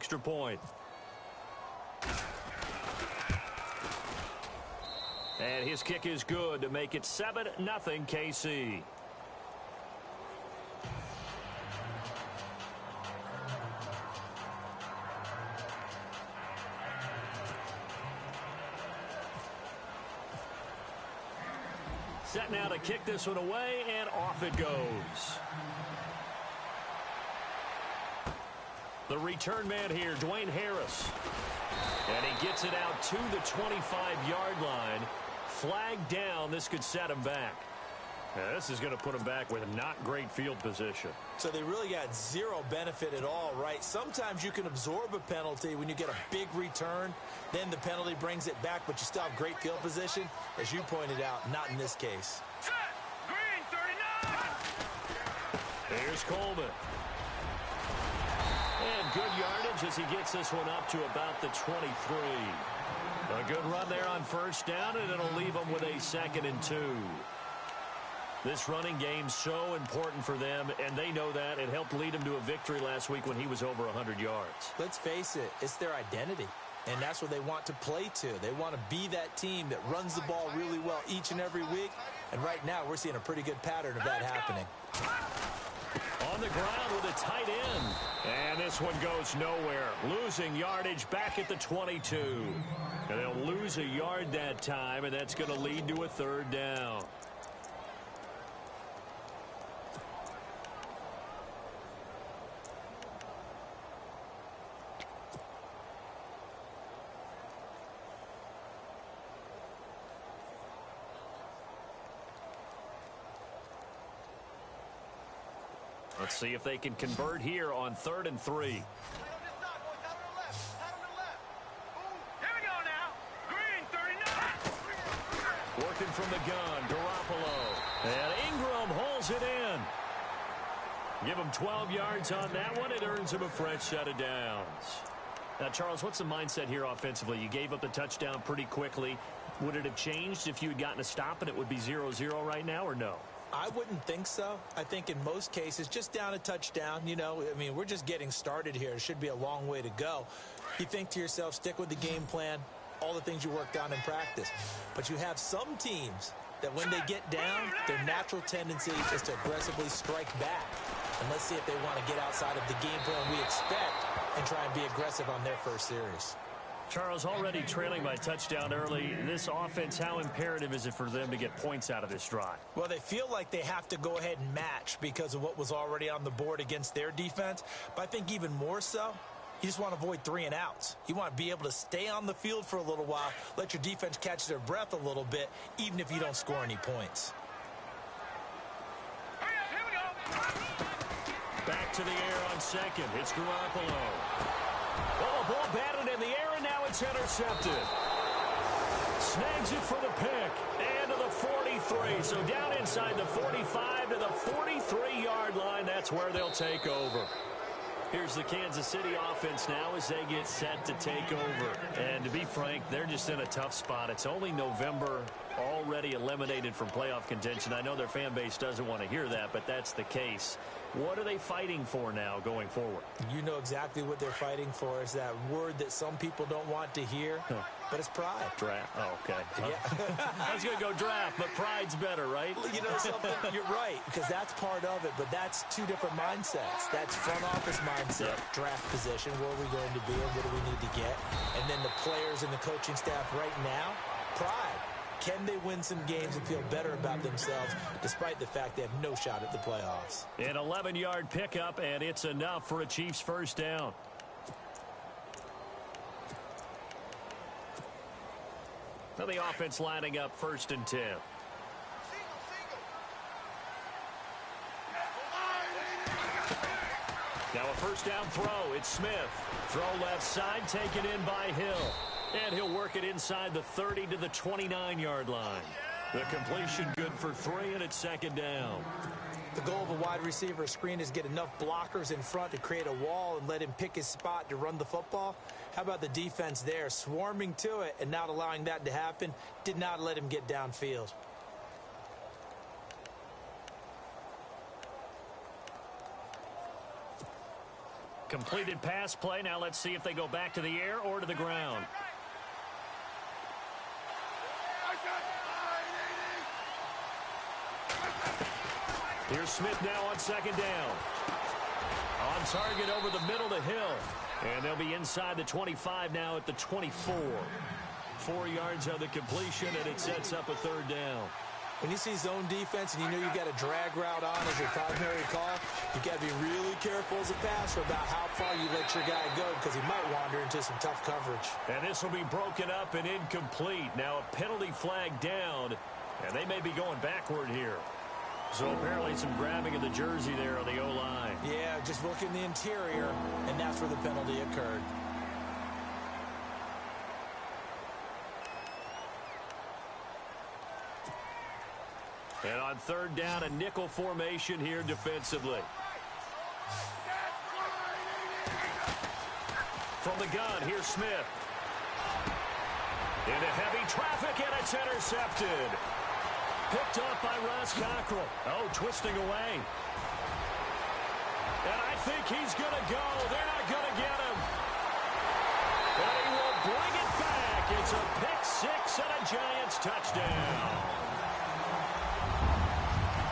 extra point. And his kick is good to make it 7-0 KC. Set now to kick this one away, and off it goes. The return man here, Dwayne Harris. And he gets it out to the 25-yard line. Flag down. This could set him back. Now, this is going to put him back with not great field position. So they really got zero benefit at all, right? Sometimes you can absorb a penalty when you get a big return. Then the penalty brings it back, but you still have great field position. As you pointed out, not in this case. Set. Green 39. Here's Coleman. And good yardage as he gets this one up to about the 23. A good run there on first down, and it'll leave them with a 2nd and 2. This running game so important for them, and they know that. It helped lead them to a victory last week when he was over 100 yards. Let's face it, it's their identity, and that's what they want to play to. They want to be that team that runs the ball really well each and every week, and right now we're seeing a pretty good pattern of that happening. On the ground with a tight end, and this one goes nowhere. Losing yardage back at the 22. And they'll lose a yard that time, and that's going to lead to a 3rd down. Let's see if they can convert here on 3rd and 3. Here we go now. Green 39. Working from the gun, Garoppolo. And Ingram holds it in. Give him 12 yards on that one. It earns him a fresh set of downs. Now, Charles, what's the mindset here offensively? You gave up the touchdown pretty quickly. Would it have changed if you had gotten a stop and it would be 0-0 right now, or no? I wouldn't think so. I think in most cases, just down a touchdown, you know, I mean, we're just getting started here. It should be a long way to go. You think to yourself, stick with the game plan, all the things you worked on in practice. But you have some teams that when they get down, their natural tendency is to aggressively strike back. And let's see if they want to get outside of the game plan we expect and try and be aggressive on their first series. Charles, already trailing by touchdown early. This offense, how imperative is it for them to get points out of this drive? Well, they feel like they have to go ahead and match because of what was already on the board against their defense. But I think even more so, you just want to avoid 3 and outs. You want to be able to stay on the field for a little while, let your defense catch their breath a little bit, even if you don't score any points. Here we go. Back to the air on 2nd. It's Garoppolo. Oh, ball batted in the air, and now it's intercepted. Snags it for the pick. And to the 43. So down inside the 45 to the 43-yard line. That's where they'll take over. Here's the Kansas City offense now as they get set to take over. And to be frank, they're just in a tough spot. It's only November, already eliminated from playoff contention. I know their fan base doesn't want to hear that, but that's the case. What are they fighting for now going forward? You know exactly what they're fighting for. Is that word that some people don't want to hear, but it's pride. Draft. Oh, okay. Yeah. I was going to go draft, but pride's better, right? You know something? You're right, because that's part of it, but that's 2 different mindsets. That's front office mindset, draft position, where are we going to be and what do we need to get? And then the players and the coaching staff right now, pride. Can they win some games and feel better about themselves despite the fact they have no shot at the playoffs? An 11-yard pickup, and it's enough for a Chiefs first down. Now the offense lining up 1st and 10. Now a first down throw. It's Smith. Throw left side, taken in by Hill. And he'll work it inside the 30 to the 29-yard line. The completion good for 3, and it's 2nd down. The goal of a wide receiver screen is get enough blockers in front to create a wall and let him pick his spot to run the football. How about the defense there, swarming to it and not allowing that to happen? Did not let him get downfield. Completed pass play. Now let's see if they go back to the air or to the ground. Here's Smith now on second down. On target over the middle to Hill. And they'll be inside the 25 now at the 24. 4 yards on the completion, and it sets up a third down. When you see zone defense and you know you got a drag route on as your primary call, you got to be really careful as a passer about how far you let your guy go because he might wander into some tough coverage. And this will be broken up and incomplete. Now a penalty flag down, and they may be going backward here. So apparently some grabbing of the jersey there on the O-line. Yeah, just look in the interior, and that's where the penalty occurred. And on third down, a nickel formation here defensively. From the gun, here's Smith. Into heavy traffic, and it's intercepted. Picked up by Ross Cockrell. Oh, twisting away. And I think he's going to go. They're not going to get him. But he will bring it back. It's a pick six and a Giants touchdown.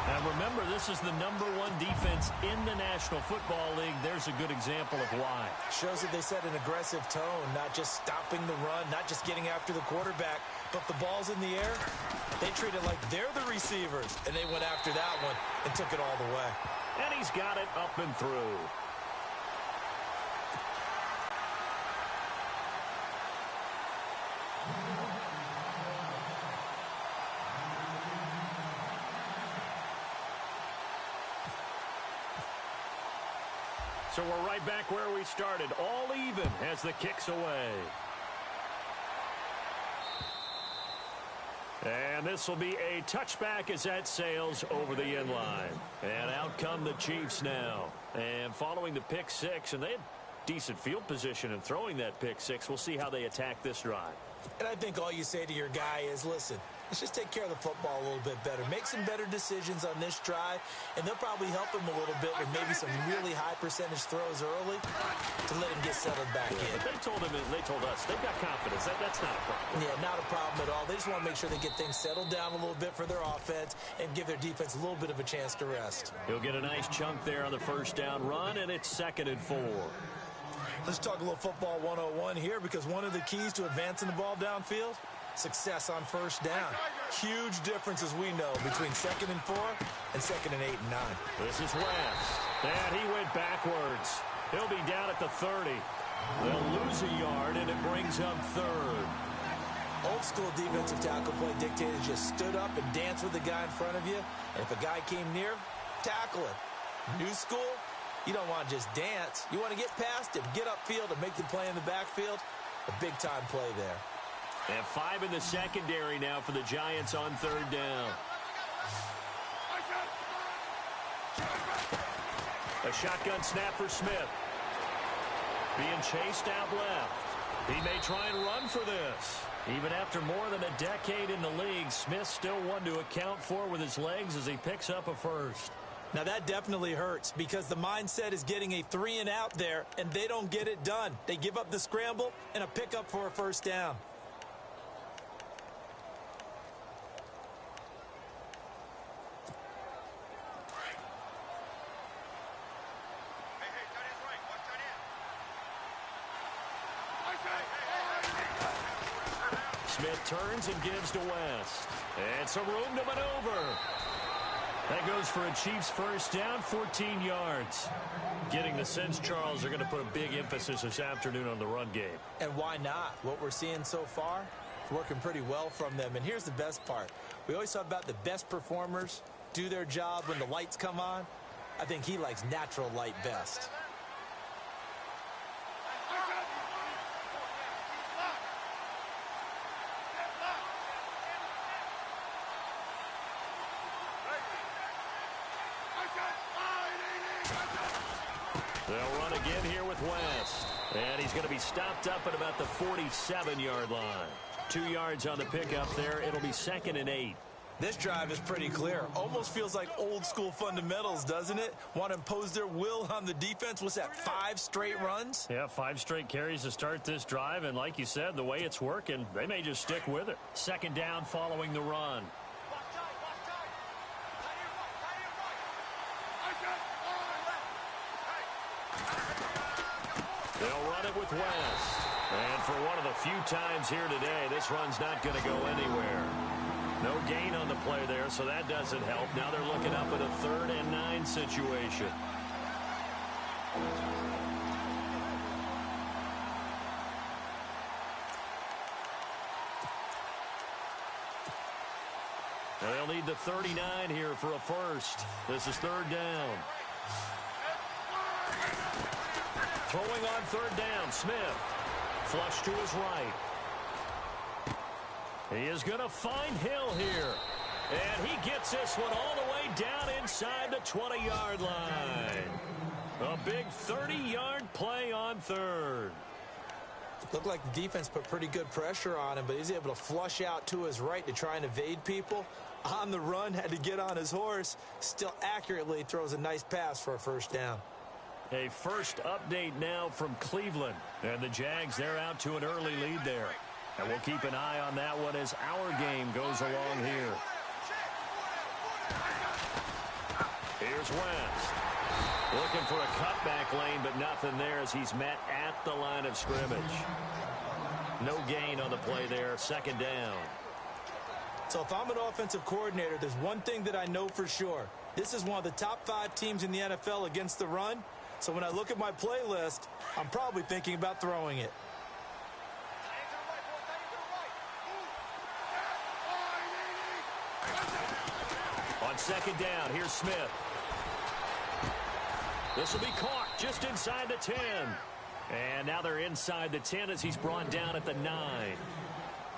Now remember, this is the #1 defense in the National Football League. There's a good example of why. Shows that they set an aggressive tone, not just stopping the run, not just getting after the quarterback, but the ball's in the air. They treat it like they're the receivers, and they went after that one and took it all the way. And he's got it up and through. So we're right back where we started, all even as the kick's away. And this will be a touchback as that sails over the end line. And out come the Chiefs now. And following the pick six, and they had decent field position in throwing that pick six. We'll see how they attack this drive. And I think all you say to your guy is, listen, let's just take care of the football a little bit better. Make some better decisions on this drive, and they'll probably help him a little bit with maybe some really high percentage throws early to let him get settled back in. But they told us they've got confidence. That's not a problem. Yeah, not a problem at all. They just want to make sure they get things settled down a little bit for their offense and give their defense a little bit of a chance to rest. He'll get a nice chunk there on the first down run, and it's 2nd and 4. Let's talk a little football 101 here, because one of the keys to advancing the ball downfield, success on first down. Huge difference, as we know, between 2nd and 4 and 2nd and 8 and 9. This is West. And he went backwards. He'll be down at the 30. They'll lose a yard, and it brings up 3rd. Old school defensive tackle play dictated just stood up and danced with the guy in front of you. And if a guy came near, tackle him. New school, you don't want to just dance. You want to get past him, get upfield, and make the play in the backfield. A big-time play there. And 5 in the secondary now for the Giants on 3rd down. A shotgun snap for Smith. Being chased out left. He may try and run for this. Even after more than a decade in the league, Smith still one to account for with his legs as he picks up a first. Now that definitely hurts, because the mindset is getting a 3 and out there, and they don't get it done. They give up the scramble and a pickup for a first down. Smith turns and gives to West. And some room to maneuver. That goes for a Chiefs first down, 14 yards. Getting the sense, Charles, they're going to put a big emphasis this afternoon on the run game. And why not? What we're seeing so far is working pretty well from them. And here's the best part. We always talk about the best performers do their job when the lights come on. I think he likes natural light best. They'll run again here with West. And he's going to be stopped up at about the 47-yard line. 2 yards on the pickup there. It'll be 2nd and 8. This drive is pretty clear. Almost feels like old school fundamentals, doesn't it? Want to impose their will on the defense. What's that, 5 straight runs? Yeah, 5 straight carries to start this drive. And like you said, the way it's working, they may just stick with it. Second down following the run. They'll run it with West. And for one of the few times here today, this run's not going to go anywhere. No gain on the play there, so that doesn't help. Now they're looking up at a 3rd and 9 situation. Now they'll need the 39 here for a first. This is 3rd down. Throwing on 3rd down, Smith. Flush to his right. He is going to find Hill here. And he gets this one all the way down inside the 20-yard line. A big 30-yard play on 3rd. Looked like the defense put pretty good pressure on him, but he's able to flush out to his right to try and evade people. On the run, had to get on his horse. Still accurately throws a nice pass for a first down. A first update now from Cleveland. And the Jags, they're out to an early lead there. And we'll keep an eye on that one as our game goes along here. Here's West. Looking for a cutback lane, but nothing there as he's met at the line of scrimmage. No gain on the play there. Second down. So if I'm an offensive coordinator, there's one thing that I know for sure. This is one of the top 5 teams in the NFL against the run. So when I look at my playlist, I'm probably thinking about throwing it. On second down, here's Smith. This will be caught just inside the 10. And now they're inside the 10 as he's brought down at the 9.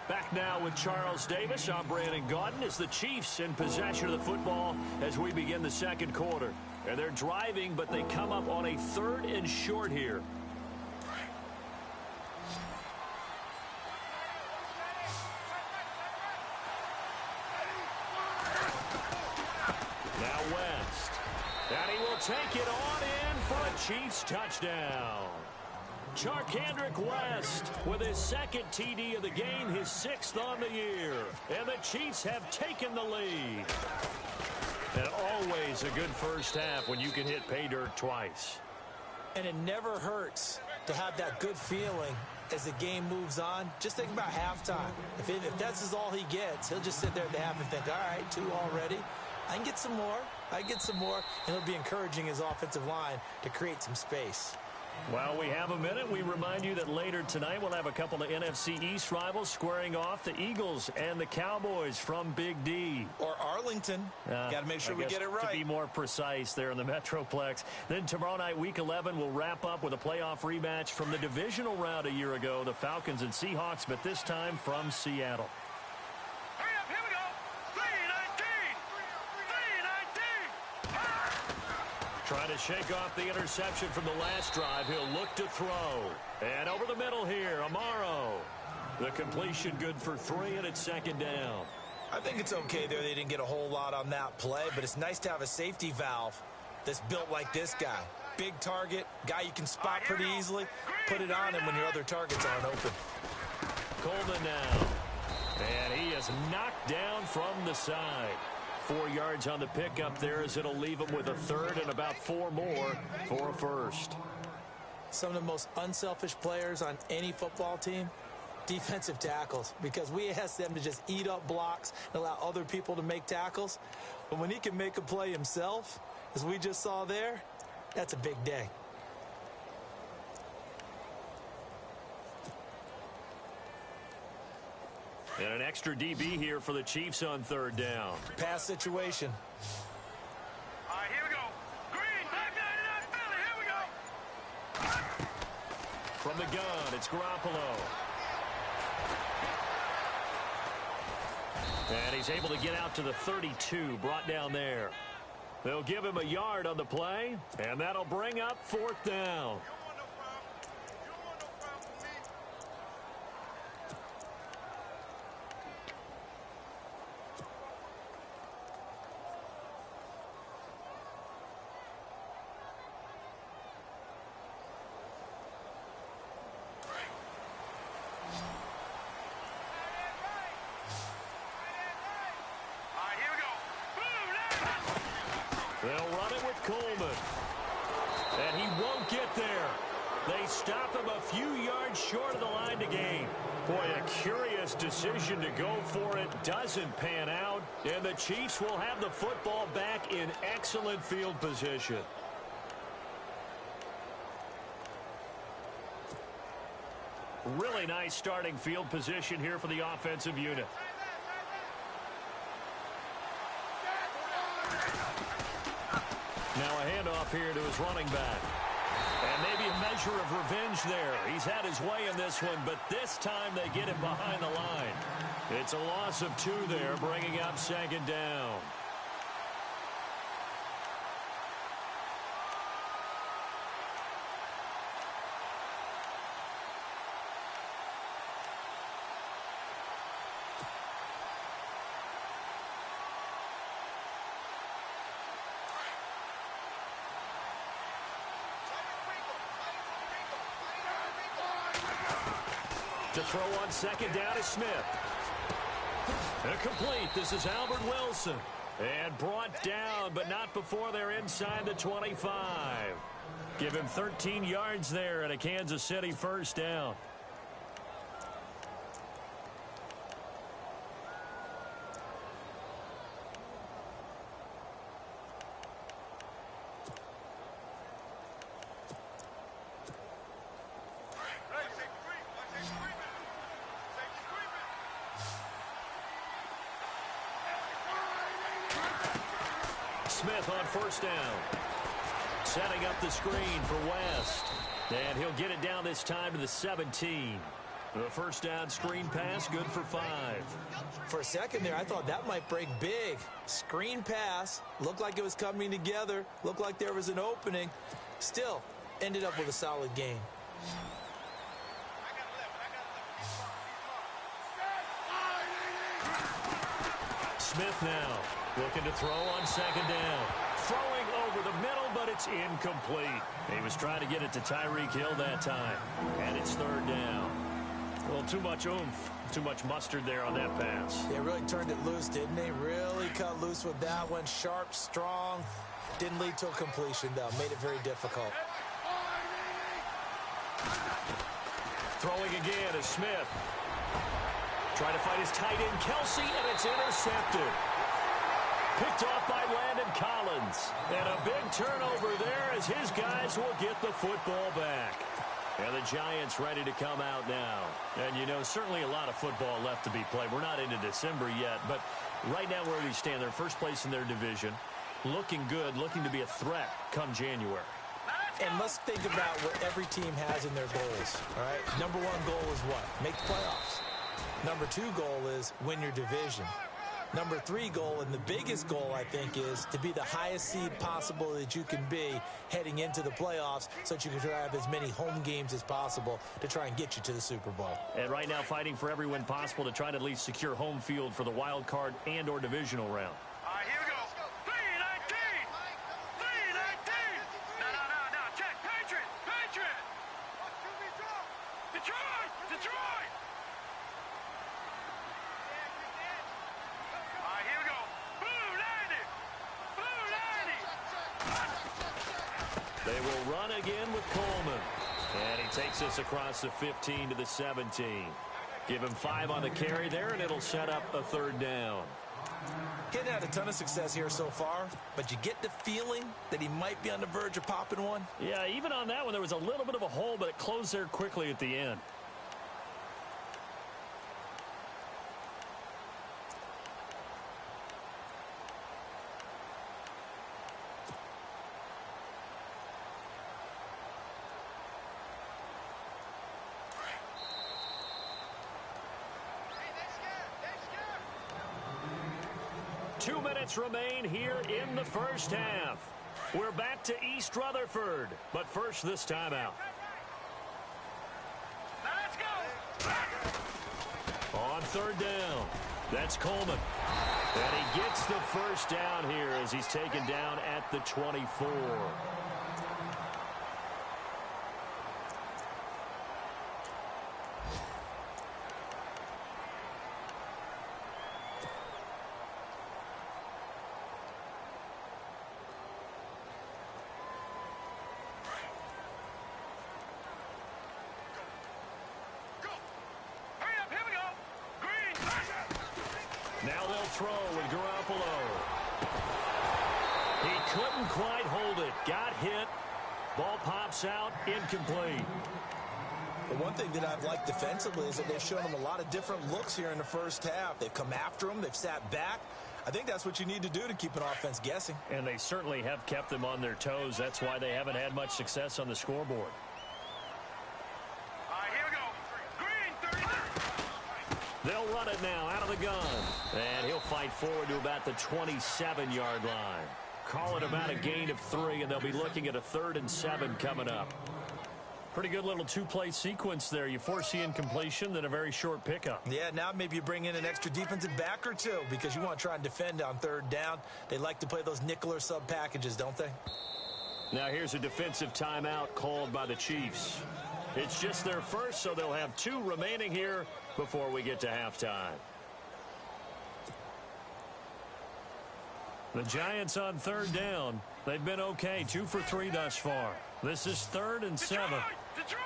Back now with Charles Davis. I'm Brandon Gaudin as the Chiefs in possession of the football as we begin the second quarter. And they're driving, but they come up on a 3rd and short here. Now West. And he will take it on in for a Chiefs touchdown. Charcandrick West with his 2nd TD of the game, his 6th on the year. And the Chiefs have taken the lead. And always a good first half when you can hit pay dirt twice. And it never hurts to have that good feeling as the game moves on. Just think about halftime. If that's all he gets, he'll just sit there at the half and think, all right, 2 already. I can get some more. And it'll be encouraging his offensive line to create some space. Well, we have a minute. We remind you that later tonight we'll have a couple of NFC East rivals squaring off, the Eagles and the Cowboys from Big D. Or Arlington. Got to make sure we get it right. To be more precise there in the Metroplex. Then tomorrow night, Week 11, we'll wrap up with a playoff rematch from the divisional round a year ago, the Falcons and Seahawks, but this time from Seattle. Hurry up, here we go. 319. 319. Trying to shake off the interception from the last drive. He'll look to throw. And over the middle here, Amaro. The completion good for 3, and it's second down. I think it's okay there. They didn't get a whole lot on that play, but it's nice to have a safety valve that's built like this guy. Big target, guy you can spot pretty easily. Put it on him when your other targets aren't open. Coleman now. And he is knocked down from the side. 4 yards on the pickup there as it'll leave him with a 3rd and about 4 more for a first. Some of the most unselfish players on any football team, defensive tackles, because we ask them to just eat up blocks and allow other people to make tackles. But when he can make a play himself, as we just saw there, that's a big day. And an extra DB here for the Chiefs on 3rd down. Pass situation. All right, here we go. Green, back 99 Philly, here we go. From the gun, it's Garoppolo. And he's able to get out to the 32, brought down there. They'll give him a yard on the play, and that'll bring up 4th down. They'll run it with Coleman. And he won't get there. They stop him a few yards short of the line to gain. Boy, a curious decision to go for it. Doesn't pan out. And the Chiefs will have the football back in excellent field position. Really nice starting field position here for the offensive unit. Now a handoff here to his running back. And maybe a measure of revenge there. He's had his way in this one, but this time they get him behind the line. It's a loss of 2 there, bringing up 2nd down. To throw on 2nd down is Smith. Incomplete. This is Albert Wilson. And brought down, but not before they're inside the 25. Give him 13 yards there and a Kansas City 1st down. Smith on 1st down. Setting up the screen for West. And he'll get it down this time to the 17. The 1st down screen pass, good for 5. For a second there, I thought that might break big. Screen pass. Looked like it was coming together. Looked like there was an opening. Still, ended up with a solid game. Smith now looking to throw on 2nd down. Throwing over the middle, but it's incomplete. He was trying to get it to Tyreek Hill that time. And it's 3rd down. Well, too much oomph, too much mustard there on that pass. They really turned it loose, didn't they? Really cut loose with that one. Sharp, strong. Didn't lead to a completion, though. Made it very difficult. Throwing again is Smith. Trying to fight his tight end, Kelsey, and it's intercepted. Picked off by Landon Collins. And a big turnover there as his guys will get the football back. And the Giants ready to come out now. And, you know, certainly a lot of football left to be played. We're not into December yet, but right now where they stand, they're first place in their division. Looking good, looking to be a threat come January. And let's think about what every team has in their goals, all right? Number 1 goal is what? Make the playoffs. Number 2 goal is win your division. Number 3 goal, and the biggest goal, I think, is to be the highest seed possible that you can be heading into the playoffs so that you can try to have as many home games as possible to try and get you to the Super Bowl. And right now fighting for every win possible to try to at least secure home field for the wild card and or divisional round. All right, here we go. 319. 319. No. Check. Patriot. Detroit. All right, here we go. Blue 90. They will run again with Coleman. And he takes us across the 15 to the 17. Give him 5 on the carry there, and it'll set up a 3rd down. Getting had a ton of success here so far, but you get the feeling that he might be on the verge of popping one. Yeah, even on that one, there was a little bit of a hole, but it closed there quickly at the end. Two minutes remain here in the first half. We're back to East Rutherford, but first this timeout. Now let's go. On 3rd down, that's Coleman. And he gets the 1st down here as he's taken down at the 24. throw with Garoppolo. He couldn't quite hold it. Got hit. Ball pops out. Incomplete. The one thing that I've liked defensively is that they've shown him a lot of different looks here in the first half. They've come after him. They've sat back. I think that's what you need to do to keep an offense guessing. And they certainly have kept them on their toes. That's why they haven't had much success on the scoreboard. All right, here we go. Green, 39. They'll run it now out of the gun. And he'll fight forward to about the 27-yard line. Call it about a gain of 3, and they'll be looking at a 3rd and 7 coming up. Pretty good little two-play sequence there. You force the incompletion, then a very short pickup. Yeah, now maybe you bring in an extra defensive back or two because you want to try and defend on 3rd down. They like to play those nickel or sub packages, don't they? Now here's a defensive timeout called by the Chiefs. It's just their first, so they'll have 2 remaining here before we get to halftime. The Giants on 3rd down. They've been okay, 2 for 3 thus far. This is 3rd and 7. Detroit!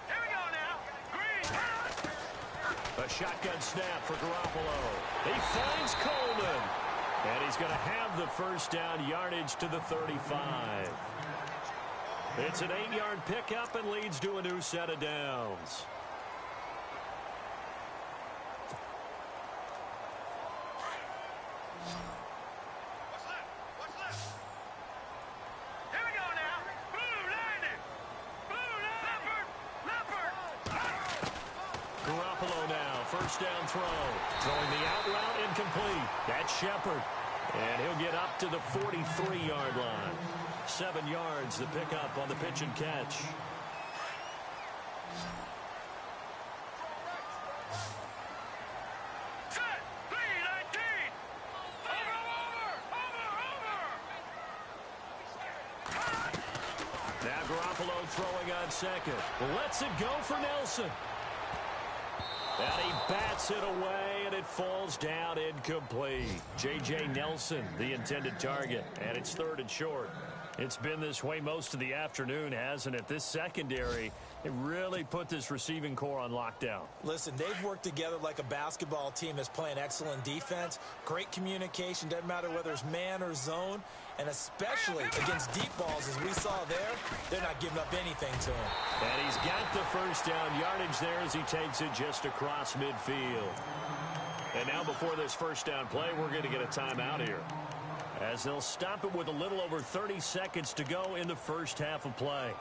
Here we go now. Green. A shotgun snap for Garoppolo. He finds Coleman. And he's going to have the first down, yardage to the 35. It's an 8-yard pickup and leads to a new set of downs. First down throw. Throwing the out route incomplete. That's Shepard. And he'll get up to the 43-yard line. 7 yards the pickup on the pitch and catch. Set. 3-19. Over. Now Garoppolo throwing on 2nd. Lets it go for Nelson. And he bats it away, and it falls down incomplete. J.J. Nelson, the intended target, and it's 3rd and short. It's been this way most of the afternoon, hasn't it? This secondary, it really put this receiving core on lockdown. Listen, they've worked together like a basketball team that's playing excellent defense. Great communication, doesn't matter whether it's man or zone. And especially against deep balls, as we saw there, they're not giving up anything to him. And he's got the first down yardage there as he takes it just across midfield. And now before this first down play, we're going to get a timeout here, as they'll stop it with a little over 30 seconds to go in the first half of play.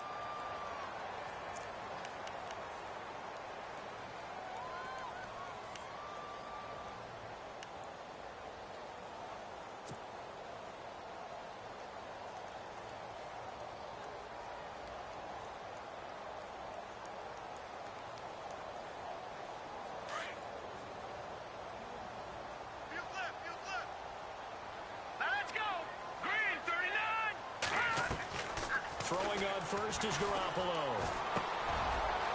Throwing on first is Garoppolo.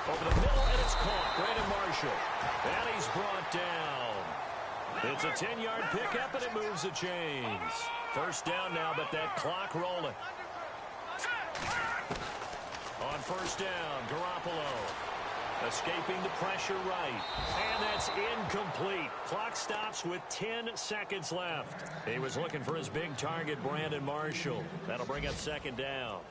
Over the middle, and it's caught. Brandon Marshall. And he's brought down. It's a 10-yard pickup, and it moves the chains. First down now, but that clock rolling. On first down, Garoppolo. Escaping the pressure right. And that's incomplete. Clock stops with 10 seconds left. He was looking for his big target, Brandon Marshall. That'll bring up 2nd down.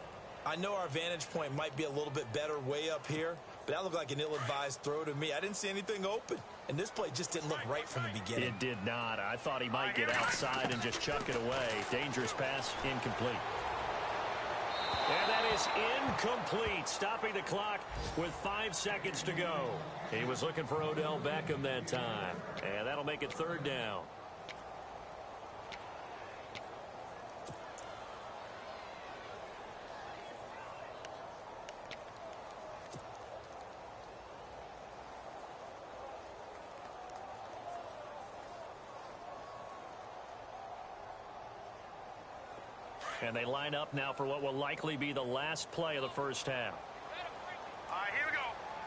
I know our vantage point might be a little bit better way up here, but that looked like an ill-advised throw to me. I didn't see anything open, and this play just didn't look right from the beginning. It did not. I thought he might get outside and just chuck it away. Dangerous pass, incomplete. And that is incomplete, stopping the clock with 5 seconds to go. He was looking for Odell Beckham that time, and that'll make it 3rd down. And they line up now for what will likely be the last play of the first half. All right, here we go.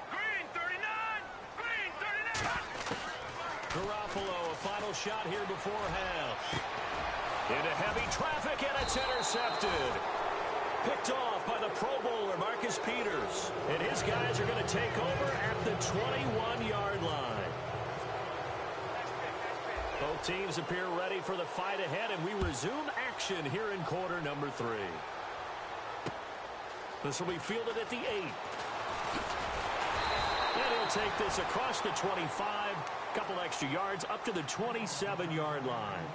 Green, 39. Green, 39. Garoppolo, a final shot here before half. Into heavy traffic, and it's intercepted. Picked off by the Pro Bowler, Marcus Peters. And his guys are going to take over at the 21-yard line. Both teams appear ready for the fight ahead, and we resume action here in quarter number 3. This will be fielded at the 8. And he'll take this across the 25, couple extra yards up to the 27-yard line.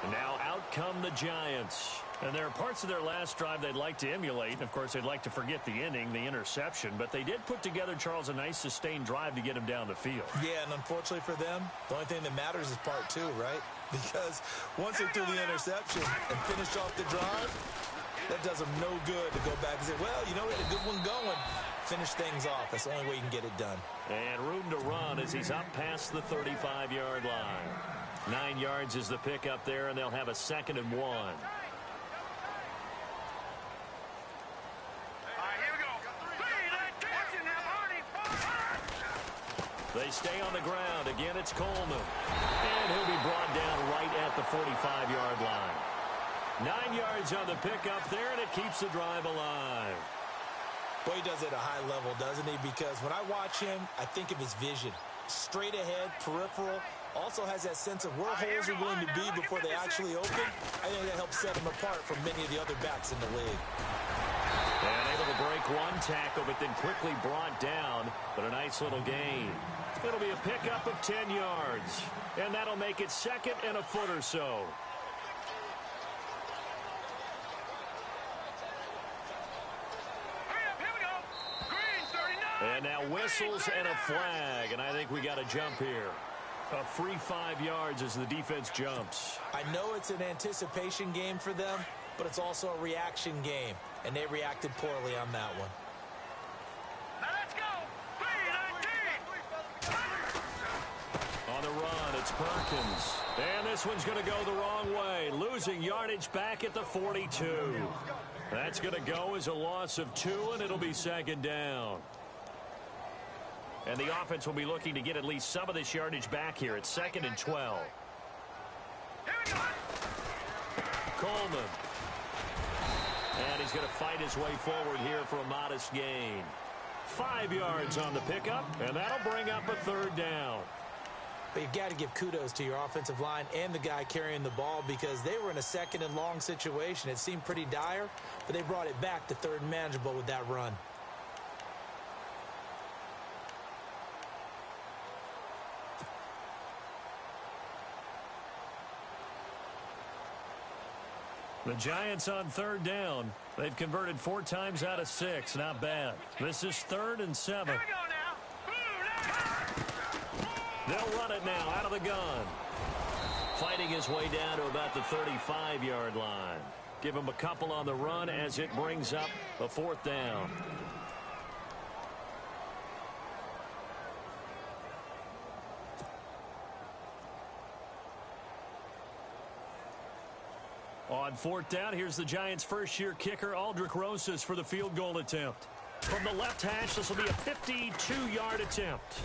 And now out come the Giants. And there are parts of their last drive they'd like to emulate. Of course, they'd like to forget the inning, the interception. But they did put together, Charles, a nice sustained drive to get him down the field. Yeah, and unfortunately for them, the only thing that matters is part 2, right? Because once they threw the interception and finished off the drive, that does them no good to go back and say, well, you know, we had a good one going. Finish things off. That's the only way you can get it done. And room to run as he's up past the 35-yard line. 9 yards is the pickup there, and they'll have a 2nd and 1. They stay on the ground. Again, it's Coleman. And he'll be brought down right at the 45-yard line. 9 yards on the pickup there, and it keeps the drive alive. Boy, he does it at a high level, doesn't he? Because when I watch him, I think of his vision. Straight ahead, peripheral. Also has that sense of where holes are going to be before they actually open. I think that helps set him apart from many of the other backs in the league. And able to break one tackle, but then quickly brought down. But a nice little gain. It'll be a pickup of 10 yards. And that'll make it 2nd and a foot or so. And now whistles and a flag. And I think we got a jump here. A free 5 yards as the defense jumps. I know it's an anticipation game for them, but it's also a reaction game. And they reacted poorly on that one. Now let's go. 3-19. On the run, it's Perkins. And this one's going to go the wrong way. Losing yardage back at the 42. That's going to go as a loss of 2, and it'll be 2nd down. And the offense will be looking to get at least some of this yardage back here. It's 2nd and 12. Coleman. And he's going to fight his way forward here for a modest gain. 5 yards on the pickup, and that'll bring up a 3rd down. But you've got to give kudos to your offensive line and the guy carrying the ball because they were in a 2nd and long situation. It seemed pretty dire, but they brought it back to 3rd and manageable with that run. The Giants on 3rd down. They've converted 4 times out of 6. Not bad. This is 3rd and 7. Here we go now. They'll run it now out of the gun. Fighting his way down to about the 35-yard line. Give him a couple on the run as it brings up a 4th down. On 4th down, here's the Giants' first-year kicker, Aldrick Rosas, for the field goal attempt. From the left hash, this will be a 52-yard attempt.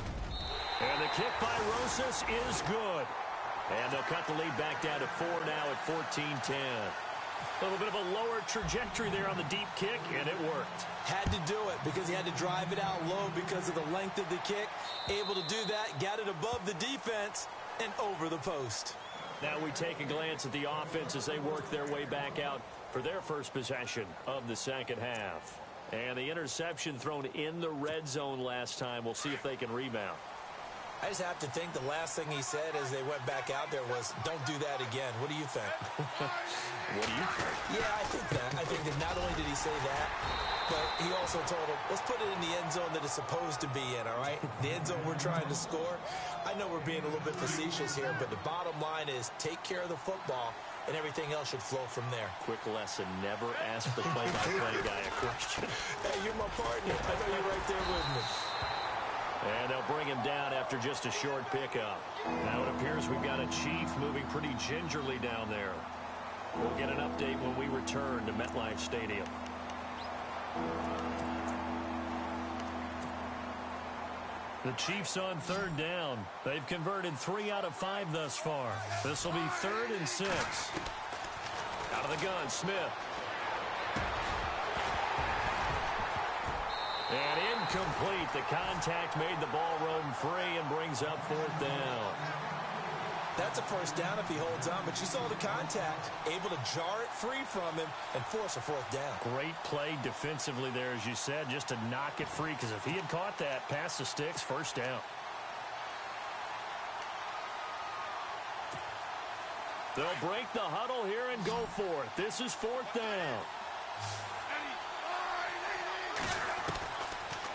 And the kick by Rosas is good. And they'll cut the lead back down to 4 now at 14-10. A little bit of a lower trajectory there on the deep kick, and it worked. Had to do it because he had to drive it out low because of the length of the kick. Able to do that, got it above the defense, and over the post. Now we take a glance at the offense as they work their way back out for their first possession of the 2nd half. And the interception thrown in the red zone last time. We'll see if they can rebound. I just have to think the last thing he said as they went back out there was, don't do that again. What do you think? What do you think? Yeah, I think that. I think that not only did he say that, but he also told him, let's put it in the end zone that it's supposed to be in, all right? The end zone we're trying to score. I know we're being a little bit facetious here, but the bottom line is take care of the football, and everything else should flow from there. Quick lesson, never ask the play-by-play guy a question. Hey, you're my partner. I know you're right there with me. And they'll bring him down after just a short pickup. Now it appears we've got a Chief moving pretty gingerly down there. We'll get an update when we return to MetLife Stadium. The Chiefs on 3rd down. They've converted 3 out of 5 thus far. This will be 3rd and 6. Out of the gun, Smith. And incomplete. The contact made the ball roam free and brings up 4th down. That's a first down if he holds on, but you saw the contact, able to jar it free from him and force a fourth down. Great play defensively there, as you said, just to knock it free, because if he had caught that, pass the sticks, first down. They'll break the huddle here and go for it. This is fourth down.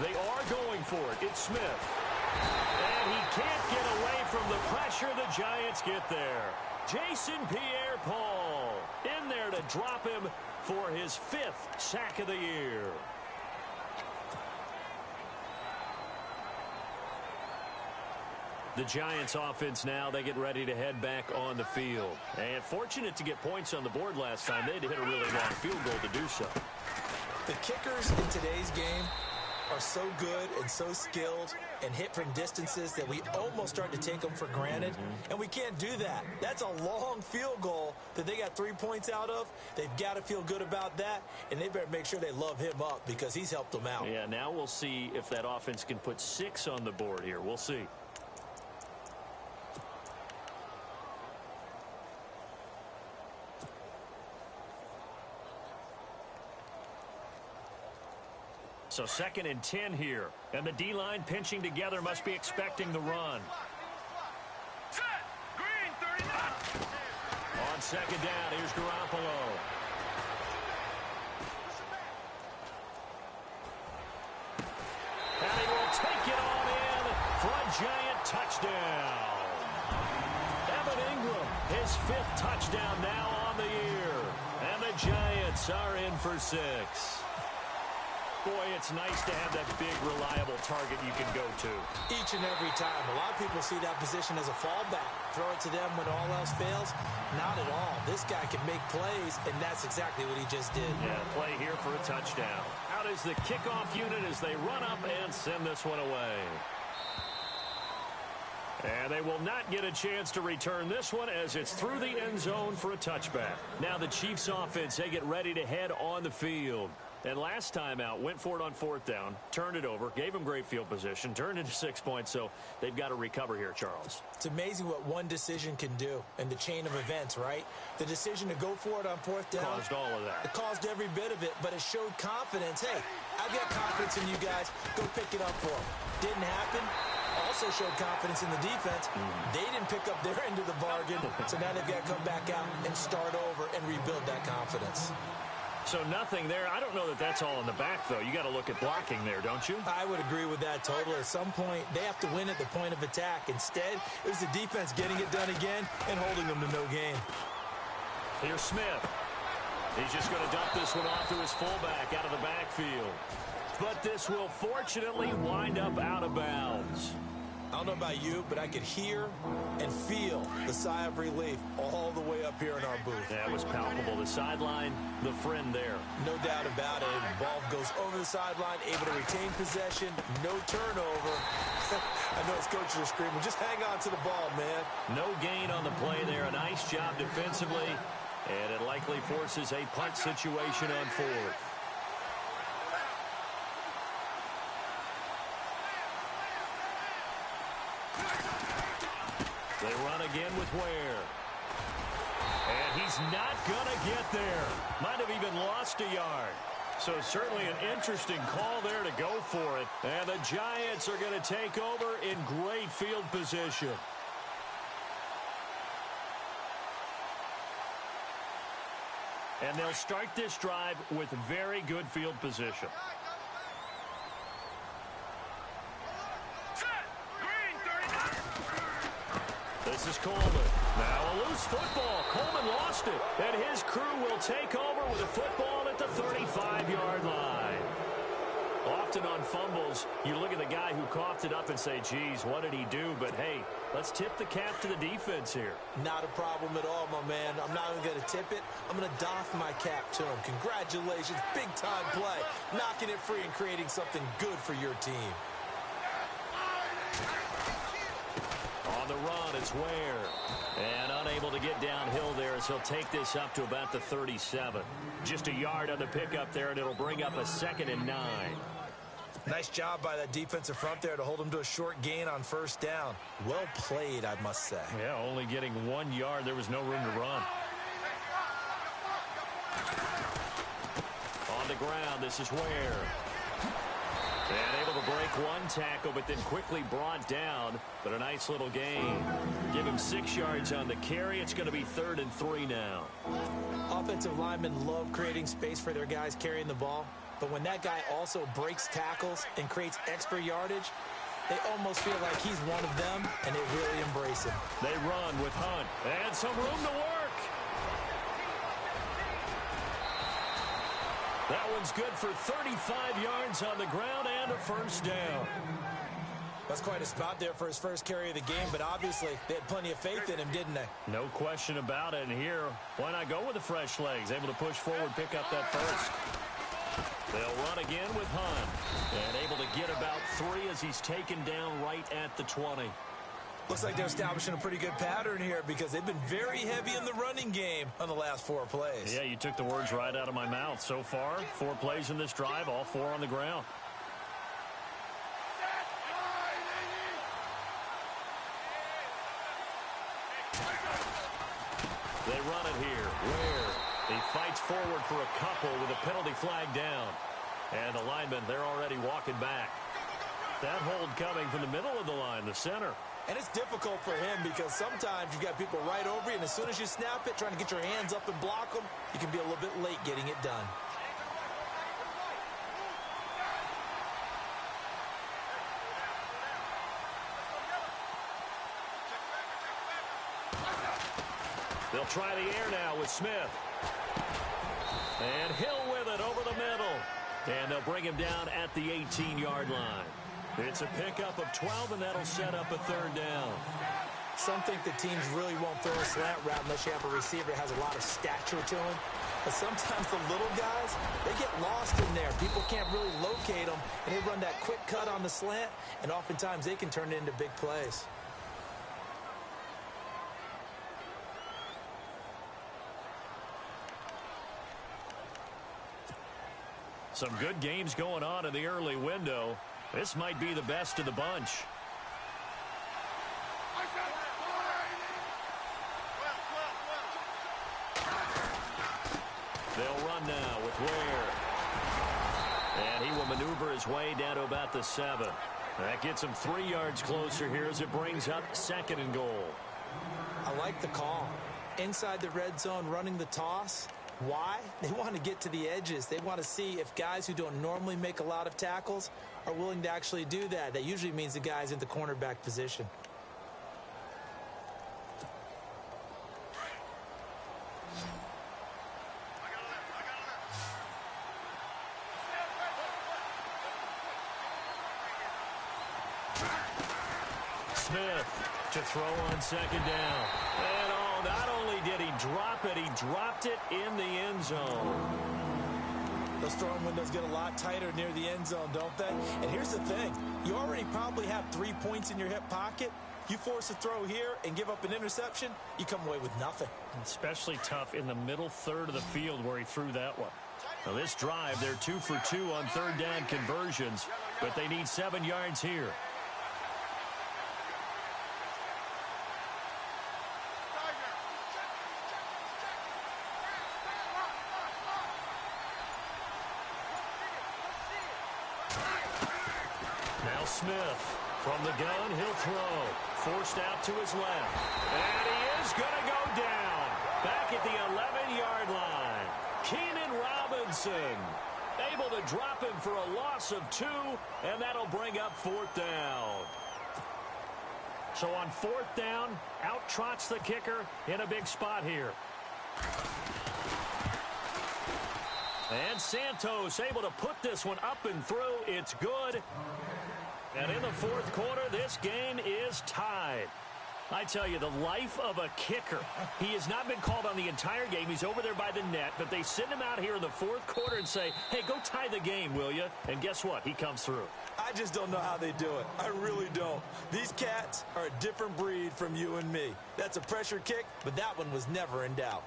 They are going for it. It's Smith. And he can't get away from the pressure. The Giants get there. Jason Pierre-Paul in there to drop him for his 5th sack of the year. The Giants offense now, they get ready to head back on the field. And fortunate to get points on the board last time. They had to hit a really long field goal to do so. The kickers in today's game are so good and so skilled and hit from distances that we almost start to take them for granted. And we can't do that. That's a long field goal that they got 3 points out of. They've got to feel good about that, and they better make sure they love him up because he's helped them out. Yeah, now we'll see if that offense can put 6 on the board here. We'll see. So 2nd and 10 here. And the D-line pinching together, must be expecting the run. Set. Green, 39. On 2nd down, here's Garoppolo. And he will take it on in for a Giant touchdown. Evan Ingram, his 5th touchdown now on the year. And the Giants are in for 6. Boy, it's nice to have that big, reliable target you can go to. Each and every time. A lot of people see that position as a fallback. Throw it to them when all else fails. Not at all. This guy can make plays, and that's exactly what he just did. Yeah, play here for a touchdown. Out is the kickoff unit as they run up and send this one away. And they will not get a chance to return this one as it's through the end zone for a touchback. Now the Chiefs offense, they get ready to head on the field. And last time out, went for it on 4th down, turned it over, gave them great field position, turned it to 6 points, so they've got to recover here, Charles. It's amazing what one decision can do in the chain of events, right? The decision to go for it on 4th down. Caused all of that. It caused every bit of it, but it showed confidence. Hey, I've got confidence in you guys. Go pick it up for them. Didn't happen. Also showed confidence in the defense. They didn't pick up their end of the bargain, so now they've got to come back out and start over and rebuild that confidence. So nothing there. I don't know that that's all in the back, though. You got to look at blocking there, don't you? I would agree with that totally. At some point, they have to win at the point of attack. Instead, it was the defense getting it done again and holding them to no gain. Here's Smith. He's just going to dump this one off to his fullback out of the backfield. But this will fortunately wind up out of bounds. I don't know about you, but I could hear and feel the sigh of relief all the way up here in our booth. That was palpable. The sideline, the friend there. No doubt about it. The ball goes over the sideline, able to retain possession, no turnover. I know his coaches are screaming, just hang on to the ball, man. No gain on the play there. A nice job defensively, and it likely forces a punt situation on 4th. They run again with Ware. And he's not going to get there. Might have even lost a yard. So certainly an interesting call there to go for it. And the Giants are going to take over in great field position. And they'll start this drive with very good field position. This is Coleman. Now a loose football. Coleman lost it. And his crew will take over with a football at the 35-yard line. Often on fumbles, you look at the guy who coughed it up and say, geez, what did he do? But, hey, let's tip the cap to the defense here. Not a problem at all, my man. I'm not even going to tip it. I'm going to doff my cap to him. Congratulations. Big-time play. Knocking it free and creating something good for your team. On the run, it's Ware. And unable to get downhill there as he'll take this up to about the 37. Just a yard on the pickup there, and it'll bring up a 2nd and 9. Nice job by that defensive front there to hold him to a short gain on first down. Well played, I must say. Yeah, only getting 1 yard. There was no room to run. On the ground, this is Ware. And able to break one tackle, but then quickly brought down. But a nice little gain. Give him 6 yards on the carry. It's going to be 3rd and 3 now. Offensive linemen love creating space for their guys carrying the ball. But when that guy also breaks tackles and creates extra yardage, they almost feel like he's one of them, and they really embrace him. They run with Hunt. And some room to work. That one's good for 35 yards on the ground and a first down. That's quite a spot there for his first carry of the game, but obviously they had plenty of faith in him, didn't they? No question about it. And here, why not go with the fresh legs? Able to push forward, pick up that first. They'll run again with Hunt. And able to get about 3 as he's taken down right at the 20. Looks like they're establishing a pretty good pattern here because they've been very heavy in the running game on the last 4 plays. Yeah, you took the words right out of my mouth. So far, 4 plays in this drive, all 4 on the ground. They run it here. Ware. He fights forward for a couple with a penalty flag down. And the linemen, they're already walking back. That hold coming from the middle of the line, the center. And it's difficult for him because sometimes you've got people right over you, and as soon as you snap it, trying to get your hands up and block them, you can be a little bit late getting it done. They'll try the air now with Smith. And Hill with it over the middle. And they'll bring him down at the 18-yard line. It's a pickup of 12, and that'll set up a 3rd down. Some think the teams really won't throw a slant route unless you have a receiver that has a lot of stature to him. But sometimes the little guys, they get lost in there. People can't really locate them, and they run that quick cut on the slant, and oftentimes they can turn it into big plays. Some good games going on in the early window. This might be the best of the bunch. They'll run now with Ware. And he will maneuver his way down to about the 7. That gets him 3 yards closer here as it brings up 2nd and goal. I like the call. Inside the red zone, running the toss. Why? They want to get to the edges. They want to see if guys who don't normally make a lot of tackles are willing to actually do that. That usually means the guy's in the cornerback position. Smith to throw on 2nd down. And not only did he drop it, he dropped it in the end zone. Those throwing windows get a lot tighter near the end zone, don't they? And here's the thing. You already probably have 3 points in your hip pocket. You force a throw here and give up an interception, you come away with nothing. Especially tough in the middle third of the field where he threw that one. Now this drive, they're 2 for 2 on 3rd down conversions, but they need 7 yards here. Smith from the gun, he'll throw. Forced out to his left. And he is going to go down. Back at the 11-yard line. Keenan Robinson able to drop him for a loss of 2, and that'll bring up 4th down. So on 4th down, out trots the kicker in a big spot here. And Santos able to put this one up and through. It's good. And in the 4th quarter, this game is tied. I tell you, the life of a kicker. He has not been called on the entire game. He's over there by the net, but they send him out here in the 4th quarter and say, hey, go tie the game, will you? And guess what? He comes through. I just don't know how they do it. I really don't. These cats are a different breed from you and me. That's a pressure kick, but that one was never in doubt.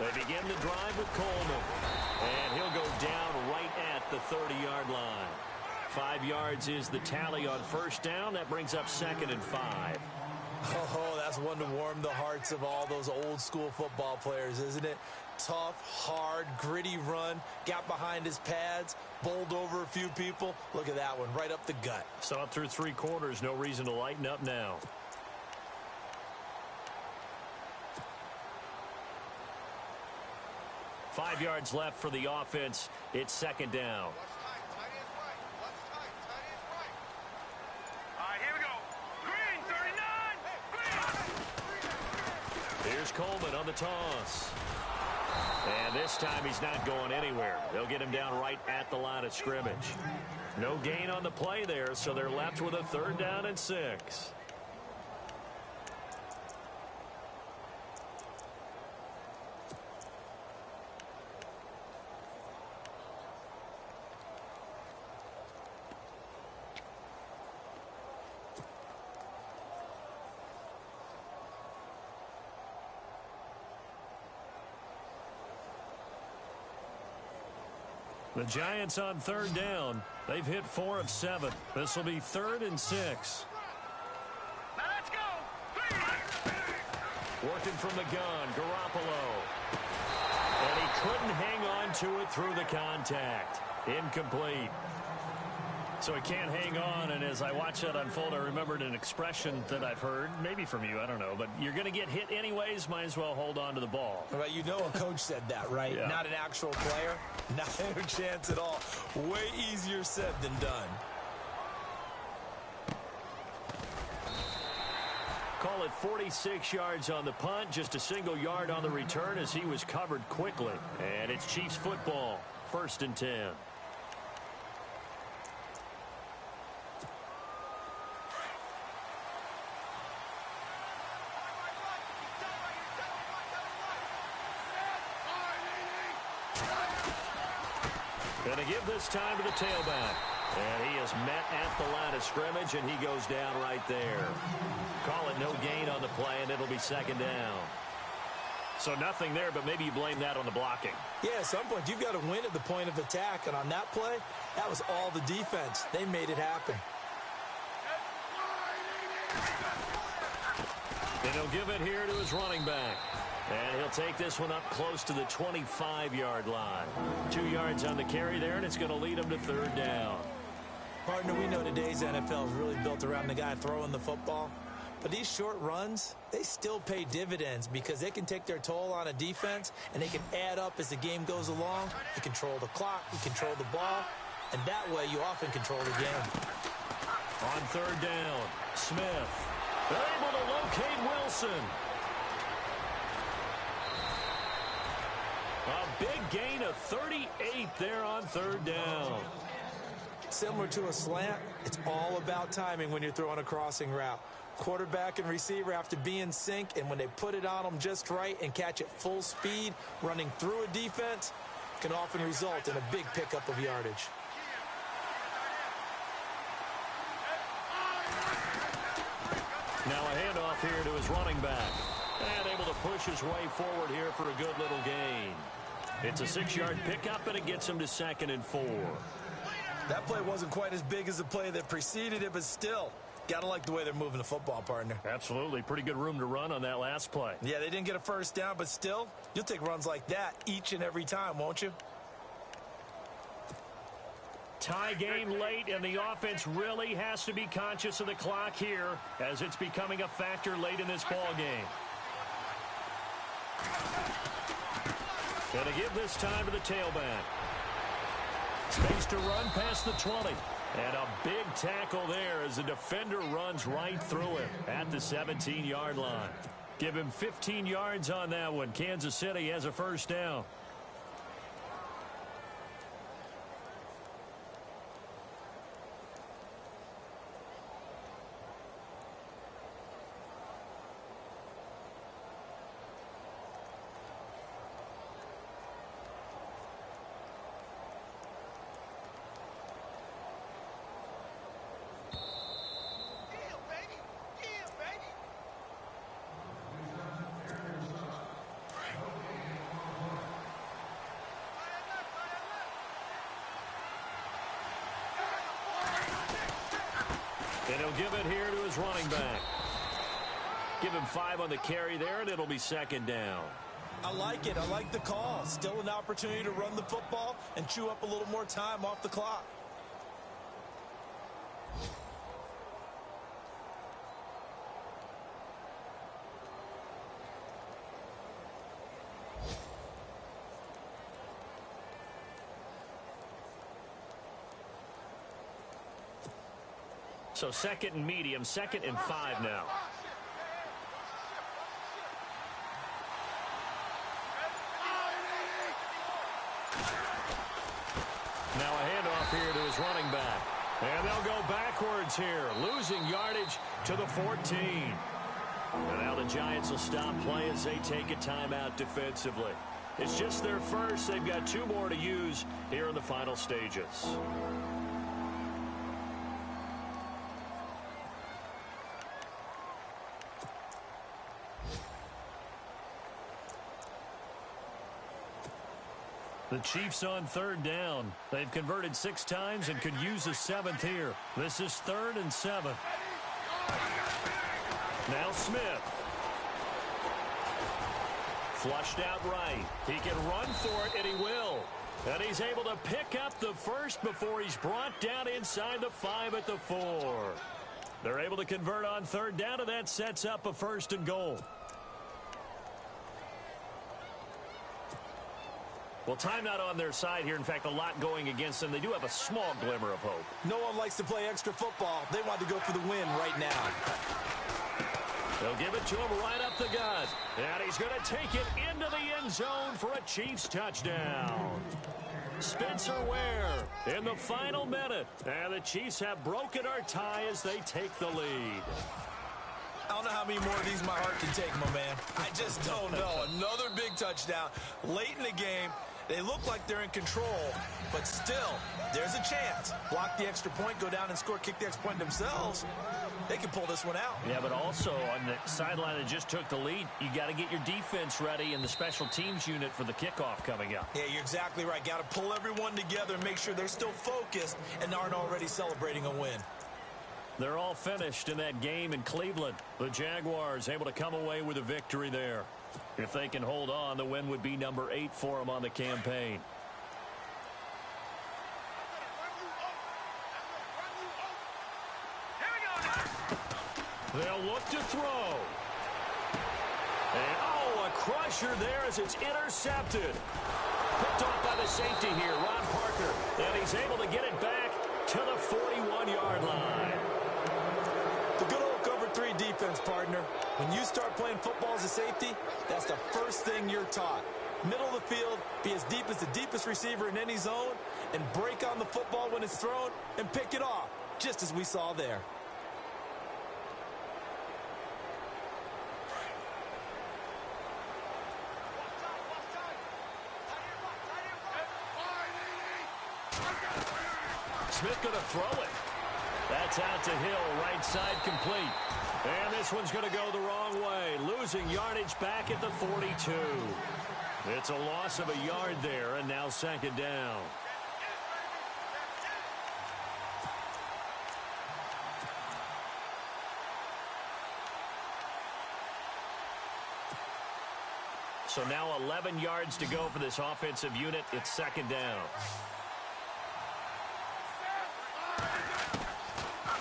They begin the drive with Coleman. And he'll go down right at the 30-yard line. 5 yards is the tally on first down. That brings up 2nd and 5. Oh, that's one to warm the hearts of all those old-school football players, isn't it? Tough, hard, gritty run. Got behind his pads, bowled over a few people. Look at that one, right up the gut. Saw it through 3 quarters. No reason to lighten up now. Five yards left for the offense. It's 2nd down. Here we go. Green, 39. Green. Here's Coleman on the toss. And this time he's not going anywhere. They'll get him down right at the line of scrimmage. No gain on the play there, so they're left with a 3rd down and 6. The Giants on 3rd down. They've hit 4 of 7. This will be 3rd and 6. Now let's go. Working from the gun, Garoppolo. And he couldn't hang on to it through the contact. Incomplete. So he can't hang on, and as I watch that unfold, I remembered an expression that I've heard, maybe from you, I don't know, but you're going to get hit anyways, might as well hold on to the ball. Well, you know a coach said that, right? Yeah. Not an actual player. Not a chance at all. Way easier said than done. Call it 46 yards on the punt, just a single yard on the return as he was covered quickly. And it's Chiefs football, 1st and 10. Going to give this time to the tailback. And he is met at the line of scrimmage, and he goes down right there. Call it no gain on the play, and it'll be 2nd down. So nothing there, but maybe you blame that on the blocking. Yeah, at some point, you've got to win at the point of attack. And on that play, that was all the defense. They made it happen. And he'll give it here to his running back. And he'll take this one up close to the 25-yard line. 2 yards on the carry there, and it's going to lead him to 3rd down. Partner, we know today's NFL is really built around the guy throwing the football. But these short runs, they still pay dividends because they can take their toll on a defense, and they can add up as the game goes along. You control the clock, you control the ball, and that way you often control the game. On 3rd down, Smith. They're able to locate Wilson. A big gain of 38 there on 3rd down. Similar to a slant, it's all about timing when you're throwing a crossing route. Quarterback and receiver have to be in sync, and when they put it on them just right and catch it full speed, running through a defense can often result in a big pickup of yardage. Now a handoff here to his running back. And able to push his way forward here for a good little gain. It's a 6-yard pickup, and it gets him to 2nd and 4. That play wasn't quite as big as the play that preceded it, but still, gotta like the way they're moving the football, partner. Absolutely. Pretty good room to run on that last play. Yeah, they didn't get a 1st down, but still, you'll take runs like that each and every time, won't you? Tie game late, and the offense really has to be conscious of the clock here as it's becoming a factor late in this ball game. Going to give this time to the tailback. Space to run past the 20. And a big tackle there as the defender runs right through it at the 17-yard line. Give him 15 yards on that one. Kansas City has a 1st down. And he'll give it here to his running back. Give him 5 on the carry there, and it'll be second down. I like it. I like the call. Still an opportunity to run the football and chew up a little more time off the clock. So second and medium, 2nd and 5 now. Now a handoff here to his running back. And they'll go backwards here, losing yardage to the 14. And now the Giants will stop play as they take a timeout defensively. It's just their first. They've got 2 more to use here in the final stages. The Chiefs on 3rd down. They've converted 6 times and could use a 7th here. This is 3rd and 7. Now Smith. Flushed out right. He can run for it, and he will. And he's able to pick up the first before he's brought down inside the 5 at the 4. They're able to convert on 3rd down, and that sets up a 1st and goal. Well, timeout on their side here. In fact, a lot going against them. They do have a small glimmer of hope. No one likes to play extra football. They want to go for the win right now. They'll give it to him right up the gut. And he's going to take it into the end zone for a Chiefs touchdown. Spencer Ware in the final minute. And the Chiefs have broken our tie as they take the lead. I don't know how many more of these my heart can take, my man. I just don't know. Another big touchdown late in the game. They look like they're in control, but still, there's a chance. Block the extra point, go down and score, kick the extra point themselves. They can pull this one out. Yeah, but also on the sideline that just took the lead, you got to get your defense ready and the special teams unit for the kickoff coming up. Yeah, you're exactly right. Got to pull everyone together and make sure they're still focused and aren't already celebrating a win. They're all finished in that game in Cleveland. The Jaguars able to come away with a victory there. If they can hold on, the win would be number 8 for them on the campaign. They'll look to throw. And, oh, a crusher there as it's intercepted. Picked off by the safety here, Ron Parker. And he's able to get it back to the 41-yard line. The good old cover 3 defense, partner. When you start playing football as a safety, that's the first thing you're taught. Middle of the field, be as deep as the deepest receiver in any zone, and break on the football when it's thrown and pick it off, just as we saw there. Smith going to throw it. That's out to Hill, right side complete. And this one's going to go the wrong way, losing yardage back at the 42. It's a loss of a yard there, and now 2nd down. So now 11 yards to go for this offensive unit. It's 2nd down.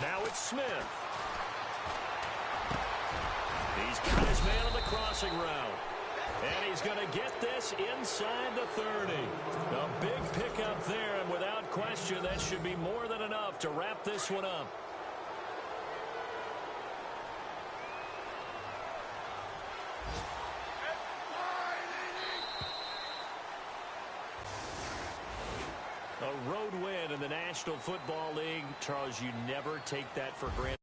Now it's Smith. He's got his man on the crossing route. And he's going to get this inside the 30. A big pickup there, and without question, that should be more than enough to wrap this one up. A road win in the National Football League. Charles, you never take that for granted.